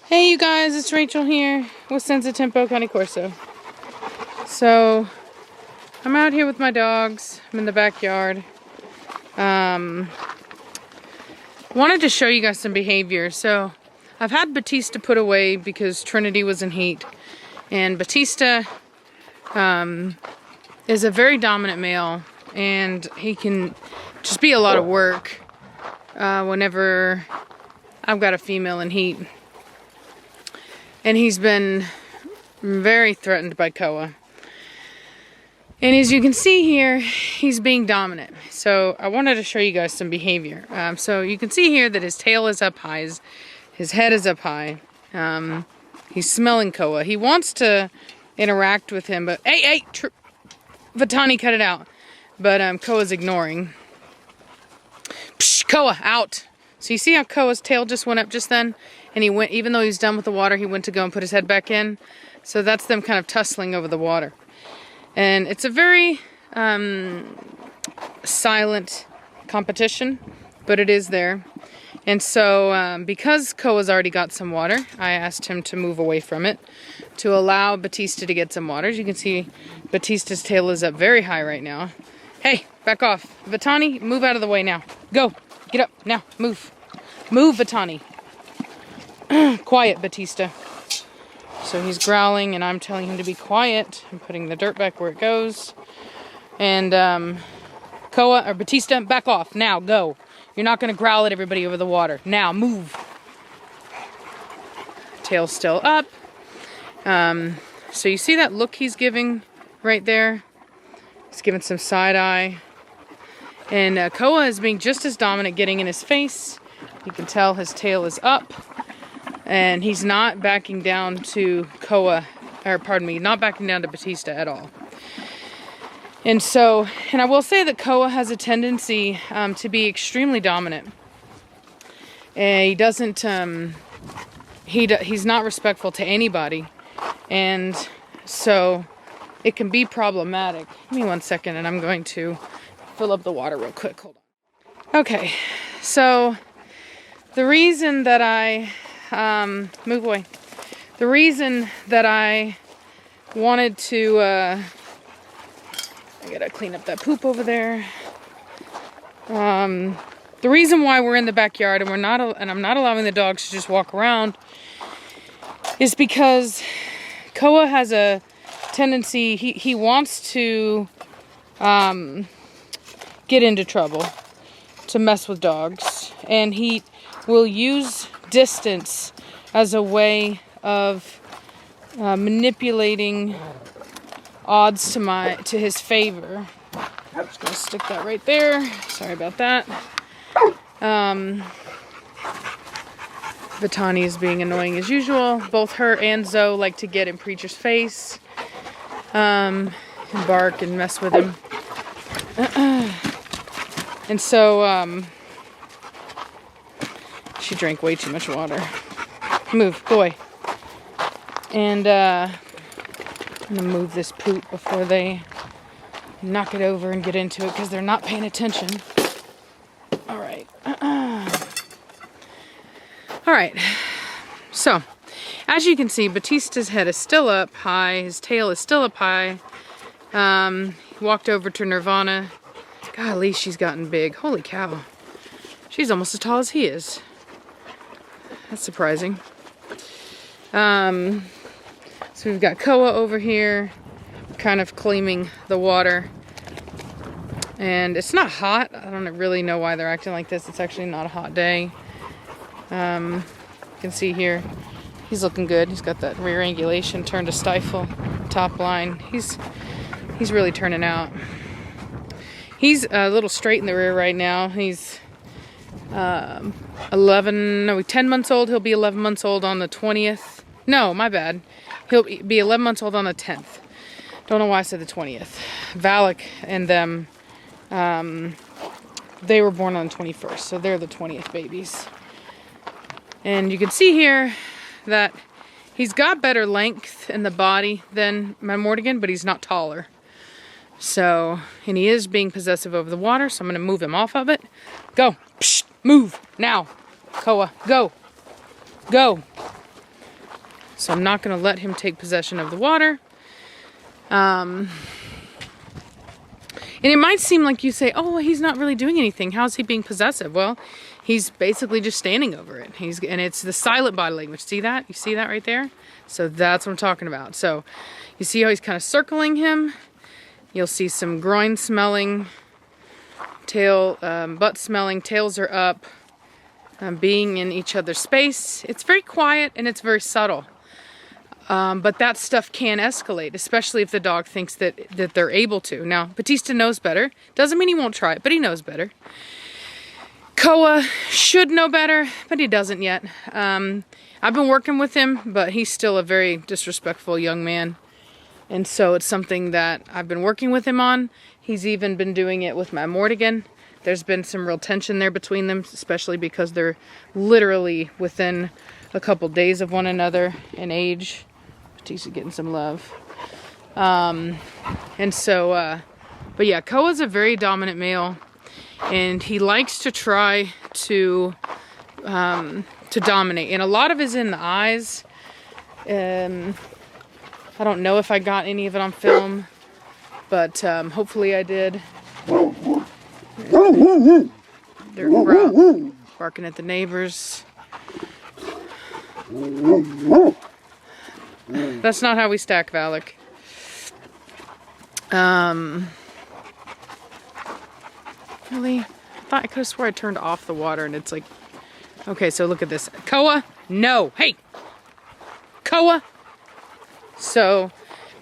Hey you guys, it's Rachel here with Senza Tempo Cane Corso. So, I'm out here with my dogs. I'm in the backyard. Wanted to show you guys some behavior. So, I've had Batista put away because Trinity was in heat. And Batista is a very dominant male, and he can just be a lot of work whenever I've got a female in heat. And he's been very threatened by Koa. And as you can see here, he's being dominant. So I wanted to show you guys some behavior. So you can see here that his tail is up high, his head is up high. He's smelling Koa. He wants to interact with him, but hey, Vatani, cut it out. But Koa's ignoring. Psh, Koa, out. So you see how Koa's tail just went up just then? And he went, even though he was done with the water, he went to go and put his head back in. So that's them kind of tussling over the water. And it's a very silent competition, but it is there. And so because Koa's already got some water, I asked him to move away from it to allow Batista to get some water. As you can see, Batista's tail is up very high right now. Hey, back off. Vatani, move out of the way now. Go. Get up. Now. Move. Move, Vatani. Quiet, Batista. So he's growling, and I'm telling him to be quiet. I'm putting the dirt back where it goes. And Koa, or Batista, back off. Now, go. You're not going to growl at everybody over the water. Now, move. Tail's still up. So you see that look he's giving right there? He's giving some side eye. And Koa is being just as dominant, getting in his face. You can tell his tail is up. And he's not backing down to Koa, or pardon me, not backing down to Batista at all. And so, and I will say that Koa has a tendency to be extremely dominant. And he doesn't, he's not respectful to anybody. And so, it can be problematic. Give me 1 second and I'm going to fill up the water real quick. Hold on. Okay, so the reason that I move away. The reason that I wanted to, I gotta clean up that poop over there. The reason why we're in the backyard and I'm not allowing the dogs to just walk around is because Koa has a tendency, he wants to, get into trouble, to mess with dogs, and he will use distance as a way of manipulating odds to his favor. I'm just gonna stick that right there. Sorry about that. Vatani is being annoying as usual. Both her and Zoe like to get in Preacher's face, and bark and mess with him. And so, she drank way too much water. Move, go away. And I'm gonna move this poop before they knock it over and get into it because they're not paying attention. All right. All right. So, as you can see, Batista's head is still up high. His tail is still up high. He walked over to Nirvana. Golly, she's gotten big. Holy cow. She's almost as tall as he is. That's surprising. So we've got Koa over here, kind of claiming the water. And it's not hot. I don't really know why they're acting like this. It's actually not a hot day. You can see here, he's looking good. He's got that rear angulation, turn to stifle, top line. He's really turning out. He's a little straight in the rear right now. He's 10 months old. He'll be 11 months old on the 20th. No, my bad. He'll be 11 months old on the 10th. Don't know why I said the 20th. Valak and them, they were born on the 21st, so they're the 20th babies. And you can see here that he's got better length in the body than my Mortigan, but he's not taller. So, and he is being possessive over the water, so I'm going to move him off of it. Go. Psh, move. Now. Koa. Go. Go. So I'm not going to let him take possession of the water. And it might seem like you say, oh, he's not really doing anything. How's he being possessive? Well, he's basically just standing over it. And it's the silent body language. See that? You see that right there? So that's what I'm talking about. So you see how he's kind of circling him? You'll see some groin smelling, tail, butt smelling, tails are up, being in each other's space. It's very quiet and it's very subtle. But that stuff can escalate, especially if the dog thinks that they're able to. Now, Batista knows better. Doesn't mean he won't try it, but he knows better. Koa should know better, but he doesn't yet. I've been working with him, but he's still a very disrespectful young man. And so it's something that I've been working with him on. He's even been doing it with my Mortigan. There's been some real tension there between them, especially because they're literally within a couple days of one another in age. Batista getting some love. And so, but yeah, Koa's a very dominant male, and he likes to try to dominate. And a lot of it is in the eyes. I don't know if I got any of it on film, but hopefully I did. They're barking at the neighbors. That's not how we stack Valak. Really? I could have swore I turned off the water and it's like... Okay, so look at this. Koa, no. Hey! Koa! So,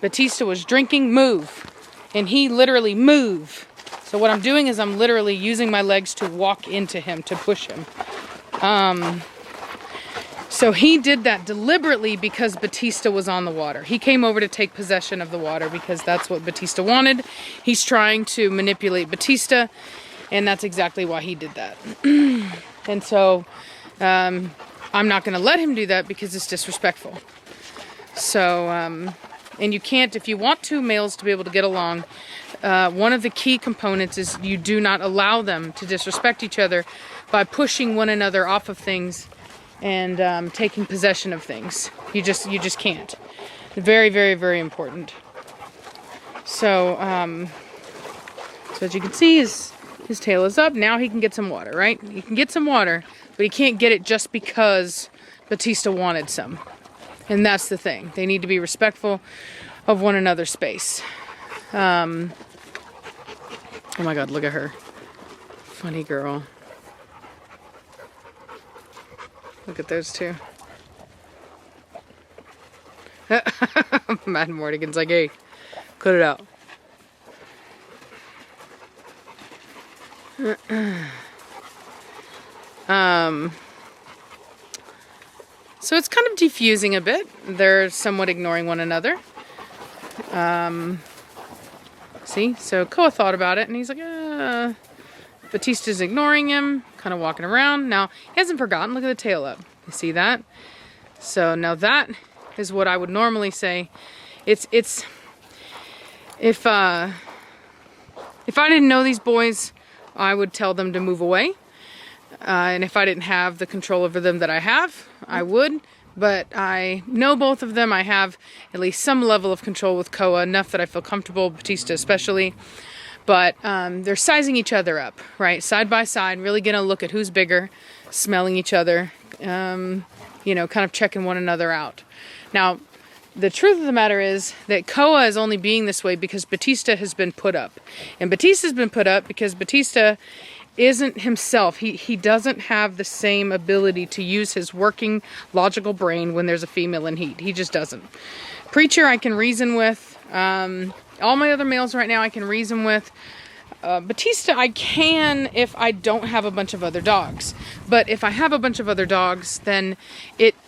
Batista was drinking, move. And he literally move. So what I'm doing is I'm literally using my legs to walk into him, to push him. So he did that deliberately because Batista was on the water. He came over to take possession of the water because that's what Batista wanted. He's trying to manipulate Batista, and that's exactly why he did that. And so I'm not going to let him do that because it's disrespectful. So, and you can't, if you want two males to be able to get along, one of the key components is you do not allow them to disrespect each other by pushing one another off of things and taking possession of things. You just can't. Very, very, very important. So, so as you can see, his tail is up. Now he can get some water, right? He can get some water, but he can't get it just because Batista wanted some. And that's the thing. They need to be respectful of one another's space. Oh my God, look at her. Funny girl. Look at those two. Matt Mortigan's like, hey, cut it out. So it's kind of diffusing a bit. They're somewhat ignoring one another. See? So Koa thought about it and he's like, Batista's ignoring him, kind of walking around. Now, he hasn't forgotten. Look at the tail up. You see that? So now that is what I would normally say. If I didn't know these boys, I would tell them to move away. And if I didn't have the control over them that I have, I would. But I know both of them. I have at least some level of control with Koa, enough that I feel comfortable, Batista especially. But they're sizing each other up, right? Side by side, really gonna look at who's bigger, smelling each other, you know, kind of checking one another out. Now, the truth of the matter is that Koa is only being this way because Batista has been put up. And Batista's been put up because Batista isn't himself. He doesn't have the same ability to use his working logical brain when there's a female in heat. He just doesn't. Preacher I can reason with. All my other males right now I can reason with. Batista I can if I don't have a bunch of other dogs. But if I have a bunch of other dogs, then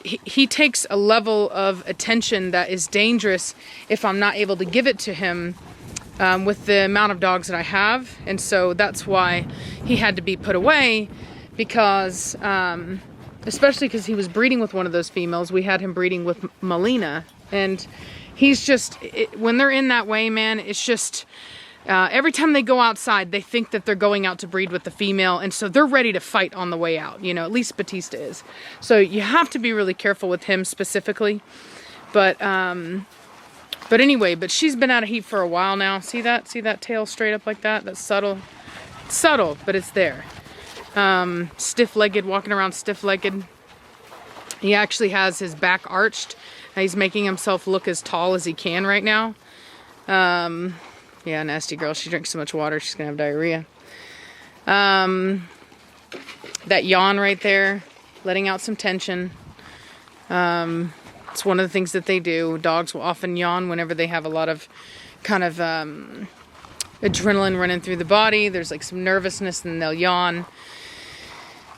he takes a level of attention that is dangerous if I'm not able to give it to him with the amount of dogs that I have. And so that's why he had to be put away, because especially because he was breeding with one of those females. We had him breeding with Melina, and he's just, when they're in that way, man, it's just, every time they go outside, they think that they're going out to breed with the female, and so they're ready to fight on the way out, you know, at least Batista is. So you have to be really careful with him specifically. But anyway, but she's been out of heat for a while now. See that? See that tail straight up like that? That's subtle. It's subtle, but it's there. Stiff-legged, walking around stiff-legged. He actually has his back arched. He's making himself look as tall as he can right now. Yeah, nasty girl. She drinks so much water, she's gonna have diarrhea. That yawn right there, letting out some tension. It's one of the things that they do. Dogs will often yawn whenever they have a lot of kind of adrenaline running through the body. There's like some nervousness and they'll yawn.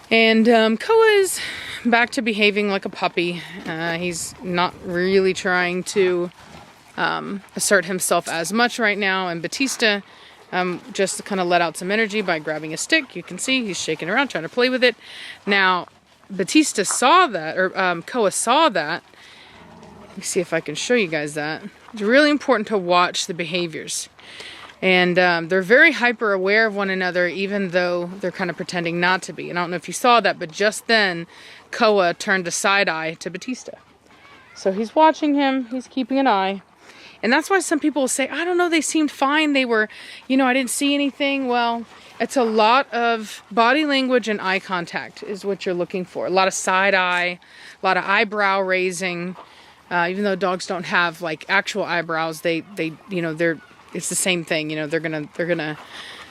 And Koa is back to behaving like a puppy. He's not really trying to assert himself as much right now. And Batista just kind of let out some energy by grabbing a stick. You can see he's shaking around, trying to play with it. Now, Batista saw that, or Koa saw that. Let me see if I can show you guys that. It's really important to watch the behaviors. And they're very hyper aware of one another, even though they're kind of pretending not to be. And I don't know if you saw that, but just then, Koa turned a side eye to Batista. So he's watching him, he's keeping an eye. And that's why some people will say, I don't know, they seemed fine. They were, you know, I didn't see anything. Well, it's a lot of body language and eye contact is what you're looking for. A lot of side eye, a lot of eyebrow raising. Even though dogs don't have like actual eyebrows, they you know, it's the same thing. You know, they're gonna,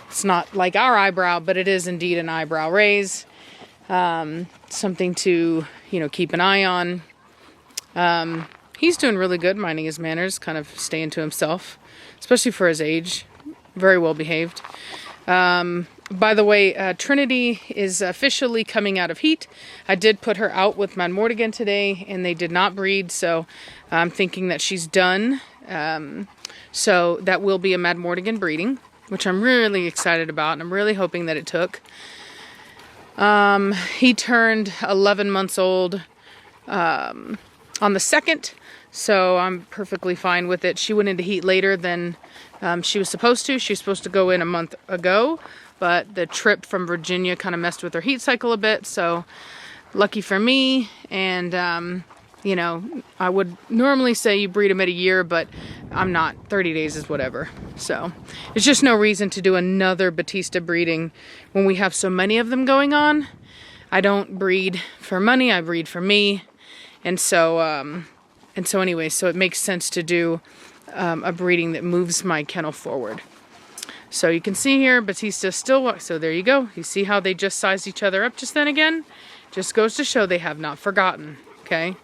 it's not like our eyebrow, but it is indeed an eyebrow raise. Something to, you know, keep an eye on. He's doing really good, minding his manners, kind of staying to himself, especially for his age. Very well behaved. By the way, Trinity is officially coming out of heat. I did put her out with Mad Mortigan today, and they did not breed, so I'm thinking that she's done. So that will be a Mad Mortigan breeding, which I'm really excited about, and I'm really hoping that it took. He turned 11 months old on the 2nd, so I'm perfectly fine with it. She went into heat later than she was supposed to. She was supposed to go in a month ago, but the trip from Virginia kind of messed with her heat cycle a bit, so lucky for me. And you know, I would normally say you breed them at a year, but I'm not. 30 days is whatever. So there's just no reason to do another Batista breeding when we have so many of them going on. I don't breed for money, I breed for me. And so anyway, so it makes sense to do a breeding that moves my kennel forward. So you can see here, Batista still, so there you go. You see how they just sized each other up just then again? Just goes to show they have not forgotten, okay?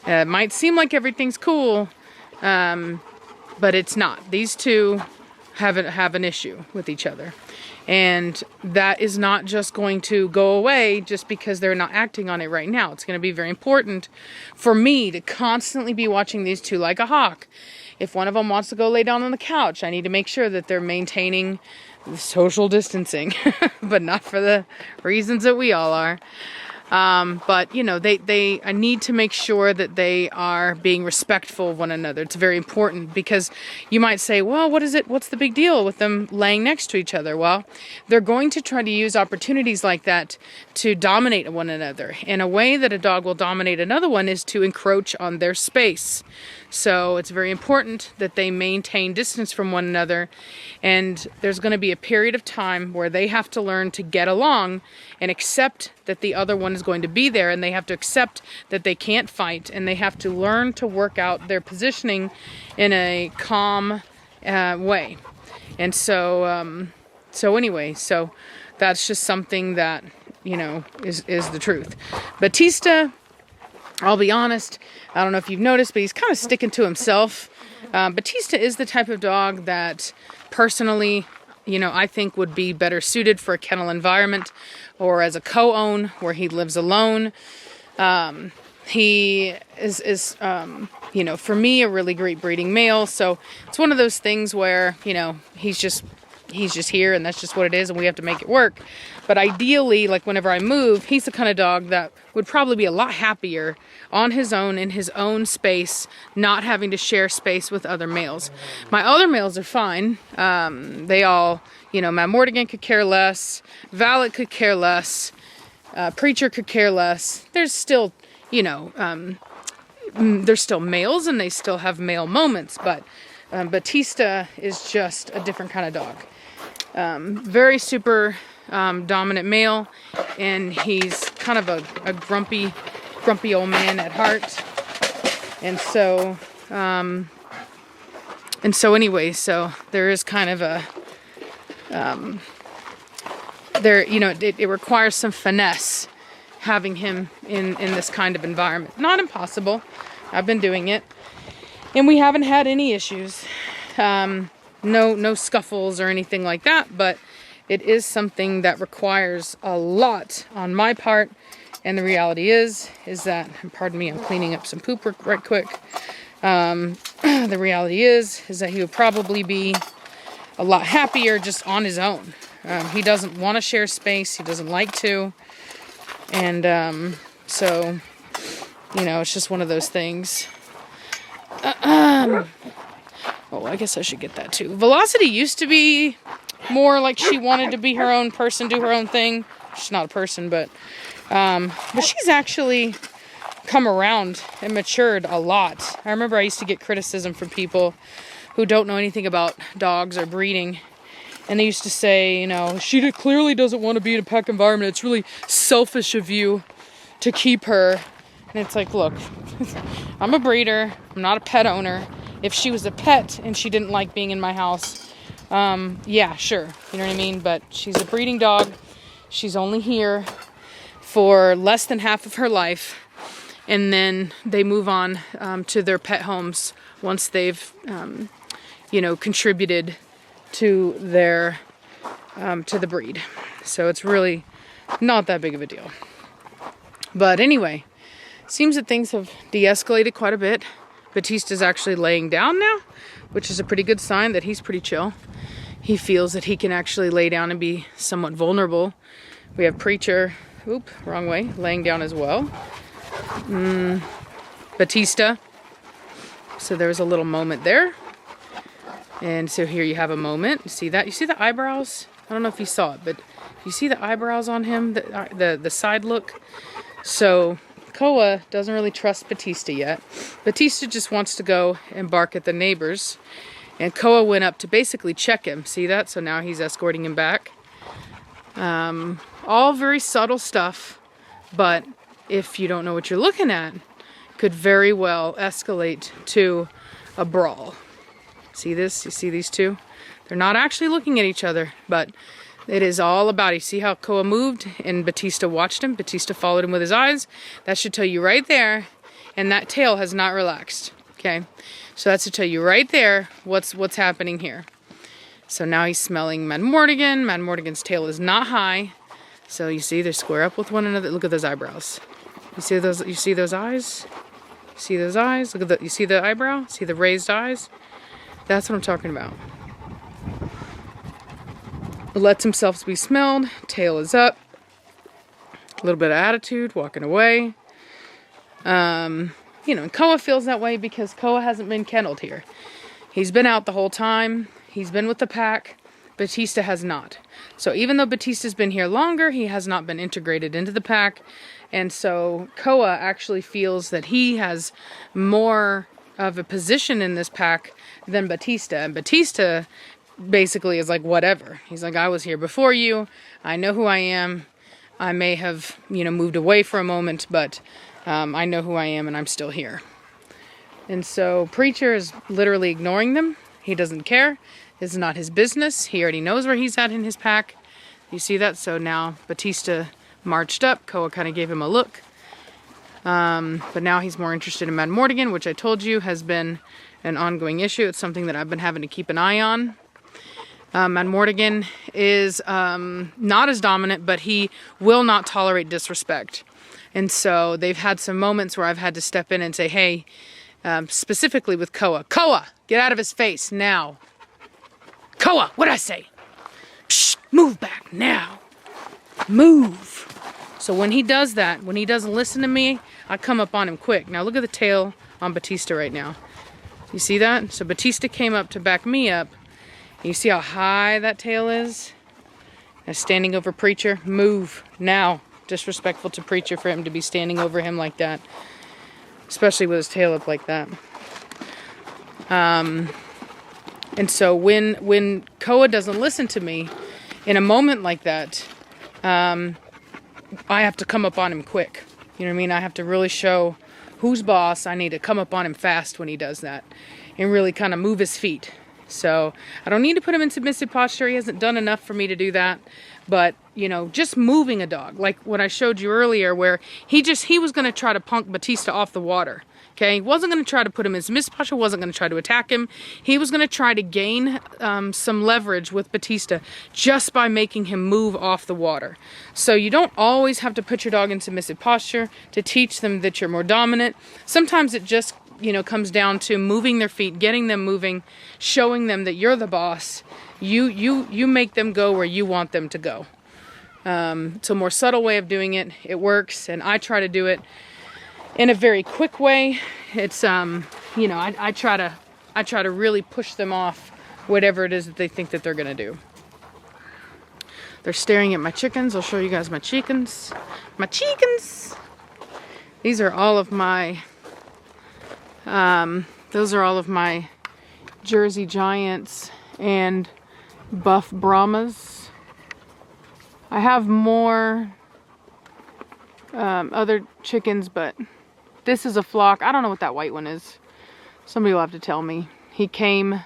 It might seem like everything's cool, but it's not. These two have an issue with each other. And that is not just going to go away just because they're not acting on it right now. It's going to be very important for me to constantly be watching these two like a hawk. If one of them wants to go lay down on the couch, I need to make sure that they're maintaining the social distancing, but not for the reasons that we all are. But you know, I need to make sure that they are being respectful of one another. It's very important, because you might say, well, what is it? What's the big deal with them laying next to each other? Well, they're going to try to use opportunities like that to dominate one another. And a way that a dog will dominate another one is to encroach on their space. So it's very important that they maintain distance from one another. And there's going to be a period of time where they have to learn to get along and accept that the other one is going to be there, and they have to accept that they can't fight, and they have to learn to work out their positioning in a calm way. And so anyway, so that's just something that, you know, is the truth. Batista, I'll be honest, I don't know if you've noticed, but he's kind of sticking to himself. Batista is the type of dog that personally, you know, I think would be better suited for a kennel environment or as a co-own where he lives alone. He is you know, for me, a really great breeding male. So it's one of those things where, you know, he's just here, and that's just what it is, and we have to make it work. But ideally, like whenever I move, he's the kind of dog that would probably be a lot happier on his own, in his own space, not having to share space with other males. My other males are fine. They all, you know, Mad Mortigan could care less, Valet could care less, Preacher could care less. There's still, you know, they're still males and they still have male moments, but Batista is just a different kind of dog. Very super dominant male, and he's kind of a grumpy old man at heart. And so anyway, so there is kind of a it requires some finesse having him in this kind of environment. Not impossible. I've been doing it, and we haven't had any issues. No scuffles or anything like that, but it is something that requires a lot on my part. And the reality is that, pardon me, I'm cleaning up some poop right quick. The reality is that he would probably be a lot happier just on his own. He doesn't want to share space. He doesn't like to. And so, it's just one of those things. Oh, I guess I should get that too. Velocity used to be more like she wanted to be her own person, do her own thing. She's not a person, but she's actually come around and matured a lot. I remember I used to get criticism from people who don't know anything about dogs or breeding. And they used to say, she clearly doesn't want to be in a pack environment. It's really selfish of you to keep her. And it's like, look, I'm a breeder. I'm not a pet owner. If she was a pet and she didn't like being in my house, yeah, sure. You know what I mean? But she's a breeding dog. She's only here for less than half of her life. And then they move on to their pet homes once they've, contributed to their to the breed. So it's really not that big of a deal. But anyway, seems that things have de-escalated quite a bit. Batista's actually laying down now, which is a pretty good sign that he's pretty chill. He feels that he can actually lay down and be somewhat vulnerable. We have Preacher, wrong way, laying down as well. Batista. So there was a little moment there. And so here you have a moment. You see that? You see the eyebrows? I don't know if you saw it, but you see the eyebrows on him? The side look? So Koa doesn't really trust Batista yet. Batista just wants to go and bark at the neighbors. And Koa went up to basically check him. See that? So now he's escorting him back. All very subtle stuff. But if you don't know what you're looking at, could very well escalate to a brawl. See this? You see these two? They're not actually looking at each other, but it is all about it. You see how Koa moved and Batista watched him? Batista followed him with his eyes. That should tell you right there. And that tail has not relaxed. Okay? So that's to tell you right there what's happening here. So now he's smelling Madmortigan. Madmortigan's tail is not high. So you see, they square up with one another. Look at those eyebrows. You see those eyes? See those eyes? Look at you see the eyebrow? See the raised eyes? That's what I'm talking about. Lets himself be smelled. Tail is up. A little bit of attitude, walking away. And Koa feels that way because Koa hasn't been kenneled here. He's been out the whole time. He's been with the pack. Batista has not. So even though Batista's been here longer, he has not been integrated into the pack. And so Koa actually feels that he has more of a position in this pack than Batista. And Batista basically is like, whatever. He's like, I was here before you. I know who I am. I may have, moved away for a moment, but I know who I am and I'm still here. And so Preacher is literally ignoring them. He doesn't care. It's not his business. He already knows where he's at in his pack. You see that? So now Batista marched up. Koa kind of gave him a look. But now he's more interested in Madmortigan, which I told you has been an ongoing issue. It's something that I've been having to keep an eye on. Madmortigan is not as dominant, but he will not tolerate disrespect. And so they've had some moments where I've had to step in and say, hey, specifically with Koa. Koa, get out of his face now. Koa, what'd I say? Psh, move back now. Move. So when he does that, when he doesn't listen to me, I come up on him quick. Now look at the tail on Batista right now. You see that? So Batista came up to back me up. You see how high that tail is? Now standing over Preacher. Move now. Disrespectful to Preacher for him to be standing over him like that. especially with his tail up like that. And so when Koa doesn't listen to me in a moment like that, I have to come up on him quick. You know what I mean? I have to really show who's boss. I need to come up on him fast when he does that and really kind of move his feet. So I don't need to put him in submissive posture. He hasn't done enough for me to do that. But, you know, just moving a dog, like what I showed you earlier, where he was going to try to punk Batista off the water. Okay, he wasn't going to try to put him in submissive posture, wasn't going to try to attack him. He was going to try to gain some leverage with Batista just by making him move off the water. So you don't always have to put your dog in submissive posture to teach them that you're more dominant. Sometimes it just, you know, comes down to moving their feet, getting them moving, showing them that you're the boss. You make them go where you want them to go. It's a more subtle way of doing it. It works, and I try to do it in a very quick way. It's you know, I try to really push them off whatever it is that they think that they're gonna do. They're staring at my chickens. I'll show you guys my chickens. My chickens. These are all of my those are all of my Jersey Giants and buff Brahmas. I have more other chickens, but this is a flock. I don't know what that white one is. Somebody will have to tell me. He came,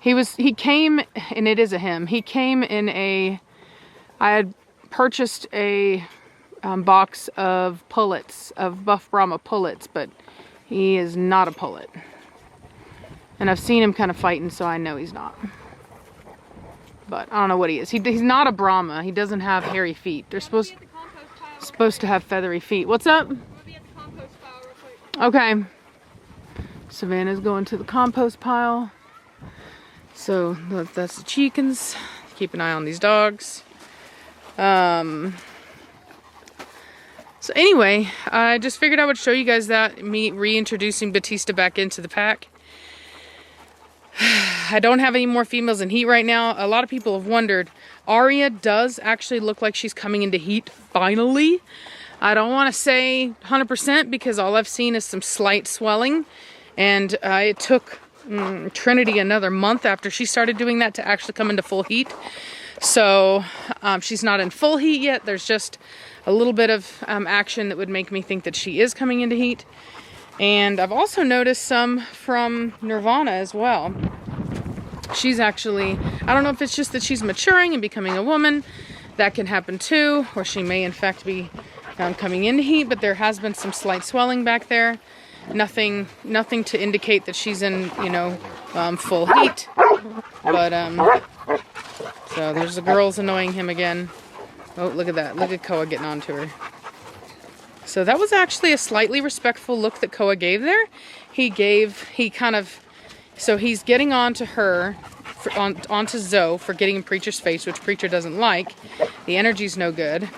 and it is a him. He came in I had purchased a box of pullets, of buff Brahma pullets, but he is not a pullet. And I've seen him kind of fighting, so I know he's not. But I don't know what he is. He's not a Brahma. He doesn't have hairy feet. They're supposed to have feathery feet. What's up? Okay. Savannah's going to the compost pile. So that's the chickens. Keep an eye on these dogs. So anyway, I just figured I would show you guys that, me reintroducing Batista back into the pack. I don't have any more females in heat right now. A lot of people have wondered. Aria does actually look like she's coming into heat finally. I don't want to say 100% because all I've seen is some slight swelling. And it took Trinity another month after she started doing that to actually come into full heat. So she's not in full heat yet. There's just a little bit of action that would make me think that she is coming into heat. And I've also noticed some from Nirvana as well. She's actually, I don't know if it's just that she's maturing and becoming a woman. That can happen too. Or she may in fact be coming into heat, but there has been some slight swelling back there. Nothing to indicate that she's in, you know, full heat. But, so there's the girls annoying him again. Oh, look at that. Look at Koa getting onto her. So that was actually a slightly respectful look that Koa gave there. So he's getting onto her, onto Zoe for getting in Preacher's face, which Preacher doesn't like. The energy's no good.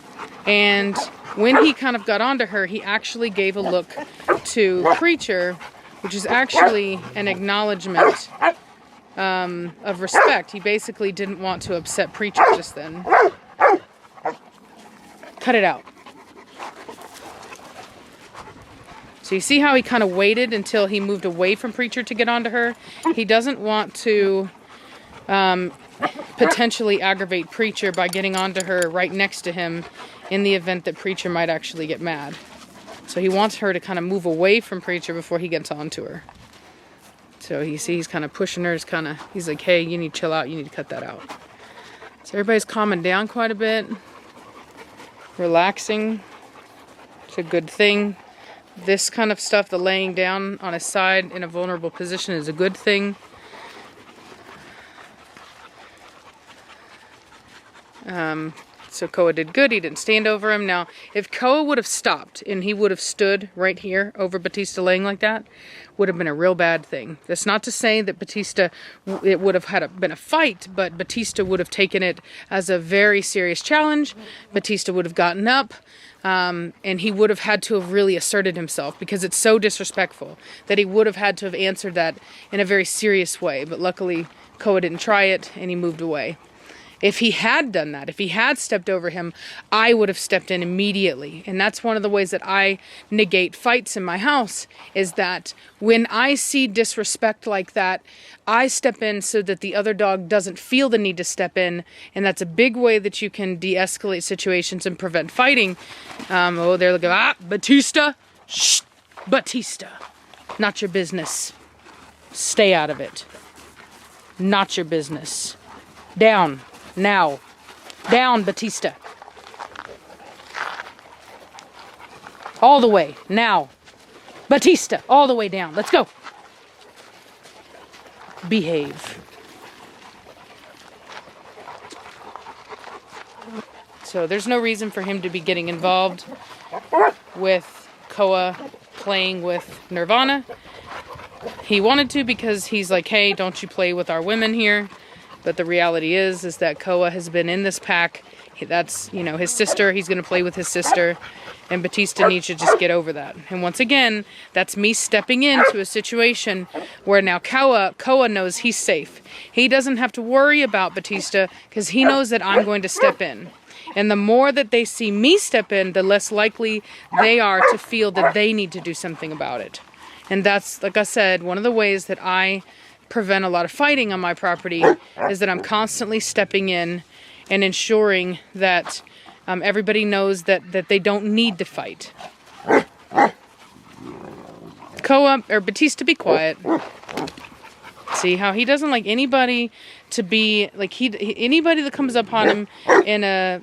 And when he kind of got onto her, he actually gave a look to Preacher, which is actually an acknowledgement of respect. He basically didn't want to upset Preacher just then. Cut it out. So you see how he kind of waited until he moved away from Preacher to get onto her? He doesn't want to potentially aggravate Preacher by getting onto her right next to him in the event that Preacher might actually get mad. So he wants her to kind of move away from Preacher before he gets onto her. So you see he's kind of pushing her. He's like, hey, you need to chill out. You need to cut that out. So everybody's calming down quite a bit. Relaxing. It's a good thing. This kind of stuff, the laying down on his side in a vulnerable position, is a good thing. So Koa did good. He didn't stand over him. Now, if Koa would have stopped and he would have stood right here over Batista laying like that, would have been a real bad thing. That's not to say that Batista, it would have been a fight, but Batista would have taken it as a very serious challenge. Batista would have gotten up, and he would have had to have really asserted himself because it's so disrespectful that he would have had to have answered that in a very serious way. But luckily, Koa didn't try it, and he moved away. If he had done that, if he had stepped over him, I would have stepped in immediately. And that's one of the ways that I negate fights in my house, is that when I see disrespect like that, I step in so that the other dog doesn't feel the need to step in. And that's a big way that you can de-escalate situations and prevent fighting. Oh, there they go. Ah, Batista. Shh. Batista. Not your business. Stay out of it. Not your business. Down. Now. Down, Batista. All the way. Now. Batista. All the way down. Let's go. Behave. So there's no reason for him to be getting involved with Koa playing with Nirvana. He wanted to because he's like, hey, don't you play with our women here. But the reality is that Koa has been in this pack. That's, you know, his sister. He's going to play with his sister. And Batista needs to just get over that. And once again, that's me stepping into a situation where now Koa knows he's safe. He doesn't have to worry about Batista because he knows that I'm going to step in. And the more that they see me step in, the less likely they are to feel that they need to do something about it. And that's, like I said, one of the ways that I prevent a lot of fighting on my property is that I'm constantly stepping in and ensuring that everybody knows that they don't need to fight. Koa, or Batista, be quiet. See how he doesn't like anybody to be, like anybody that comes up on him in a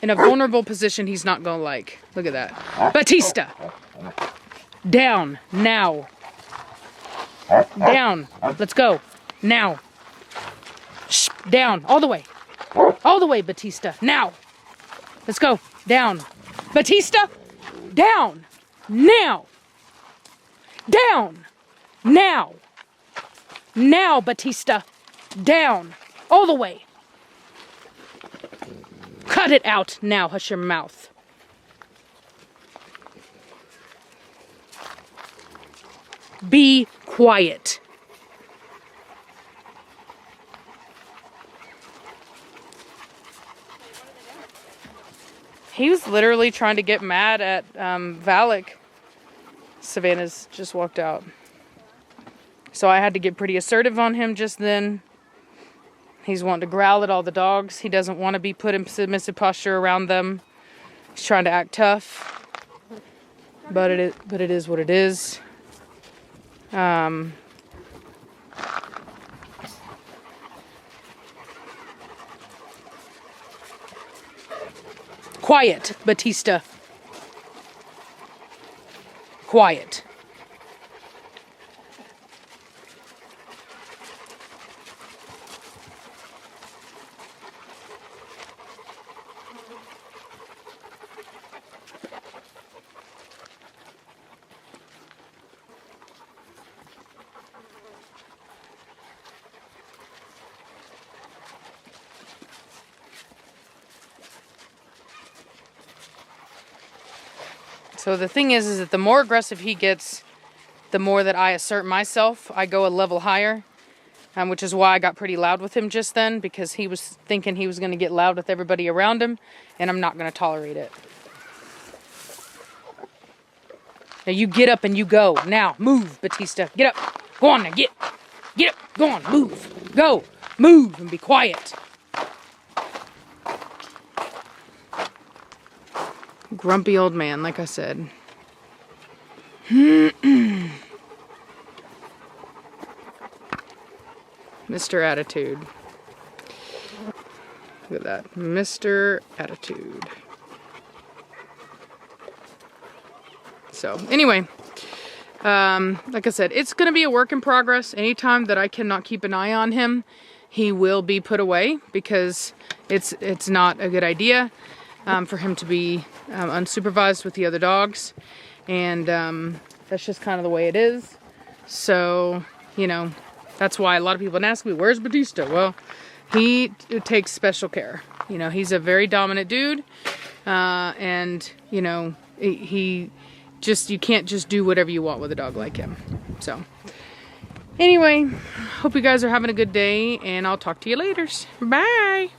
vulnerable position he's not gonna like. Look at that. Batista! Down, now. Down. Let's go. Now. Shh. Down. All the way. All the way, Batista. Now. Let's go. Down. Batista. Down. Now. Down. Now. Now, Batista. Down. All the way. Cut it out now. Hush your mouth. Be quiet. He was literally trying to get mad at Valak. Savannah's just walked out. So I had to get pretty assertive on him just then. He's wanting to growl at all the dogs. He doesn't want to be put in submissive posture around them. He's trying to act tough. But it is what it is. Quiet, Batista. Quiet. So the thing is that the more aggressive he gets, the more that I assert myself. I go a level higher, which is why I got pretty loud with him just then, because he was thinking he was going to get loud with everybody around him, and I'm not going to tolerate it. Now you get up and you go. Now, move, Batista. Get up. Go on now, get up. Go on, move. Go. Move and be quiet. Grumpy old man, like I said. Mr. Attitude. Look at that. Mr. Attitude. So, anyway. Like I said, it's going to be a work in progress. Anytime that I cannot keep an eye on him, he will be put away, because it's not a good idea for him to be unsupervised with the other dogs. And that's just kind of the way it is. So, you know, that's why a lot of people ask me, where's Batista? Well, he takes special care. You know, he's a very dominant dude. And, you know, you can't just do whatever you want with a dog like him. So, anyway, hope you guys are having a good day, and I'll talk to you later. Bye.